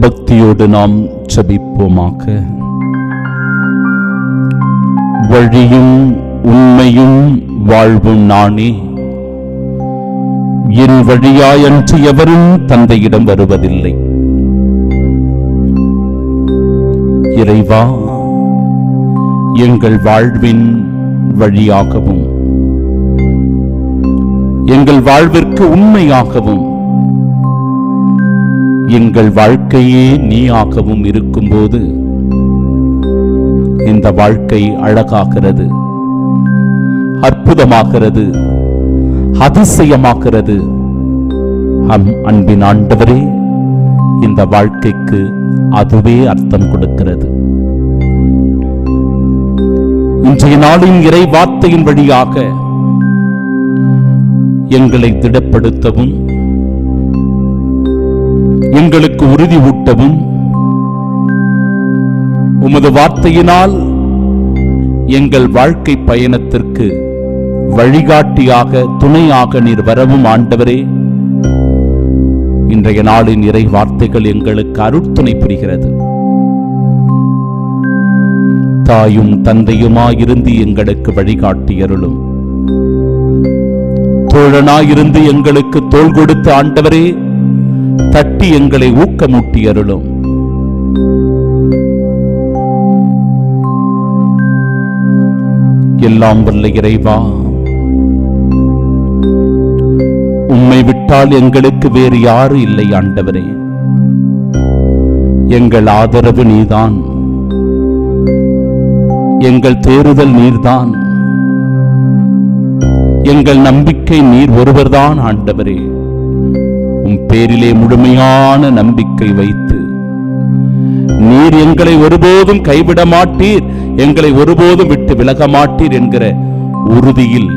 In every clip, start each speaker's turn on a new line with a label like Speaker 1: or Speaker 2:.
Speaker 1: பக்தியோடு நாம் ஜெபிப்போமாக. வழியும் உண்மையும் வாழ்வும் நானே, என் வழியாயன்று எவரும் தந்தையிடம் வருவதில்லை. இறைவா, எங்கள் வாழ்வின் வழியாகவும் எங்கள் வாழ்விற்கு உண்மையாகவும் எங்கள் வாழ்க்கையே நீயாகவும் இருக்கும்போது இந்த வாழ்க்கை அழகாகிறது, அற்புதமாகிறது, அதிசயமாகிறது. அன்பின் ஆண்டவரே, இந்த வாழ்க்கைக்கு அதுவே அர்த்தம் கொடுக்கிறது. இன்றைய நாளின் இறை வார்த்தையின் வழியாக எங்களை திடப்படுத்தவும் எங்களுக்கு உறுதி ஊட்டவும் உமது வார்த்தையினால் எங்கள் வாழ்க்கை பயணத்திற்கு வழிகாட்டியாக துணையாக நீர் வரவும் ஆண்டவரே, இன்றைய நாளின் இறை வார்த்தைகள் எங்களுக்கு அருட்துணை புரிகிறது. தாயும் தந்தையுமாயிருந்து எங்களுக்கு வழிகாட்டியருளும், தோழனாயிருந்து எங்களுக்கு தோள் கொடுத்து ஆண்டவரே தட்டி எங்களை ஊக்கமூட்டியருளும். எல்லாம் வல்ல இறைவா, உம்மை விட்டால் எங்களுக்கு வேறு யாரு இல்லை ஆண்டவரே. எங்கள் ஆதரவு நீதான், எங்கள் தேறுதல் நீர்தான், எங்கள் நம்பிக்கை நீர் ஒருவர்தான் ஆண்டவரே. உம் பேரிலே முழுமையான நம்பிக்கை வைத்து நீர் எங்களை ஒருபோதும் கைவிட மாட்டீர், எங்களை ஒருபோதும் விட்டு விலக மாட்டீர் என்கிற உறுதியில்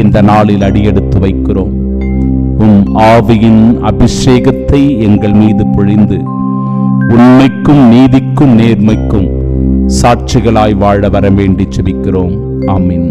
Speaker 1: இந்த நாளில் அடியெடுத்து வைக்கிறோம். உம் ஆவியின் அபிஷேகத்தை எங்கள் மீது பொழிந்து உண்மைக்கும் நீதிக்கும் நேர்மைக்கும் சாட்சிகளாய் வாழ வர வேண்டி ஜெபிக்கிறோம். ஆமென்.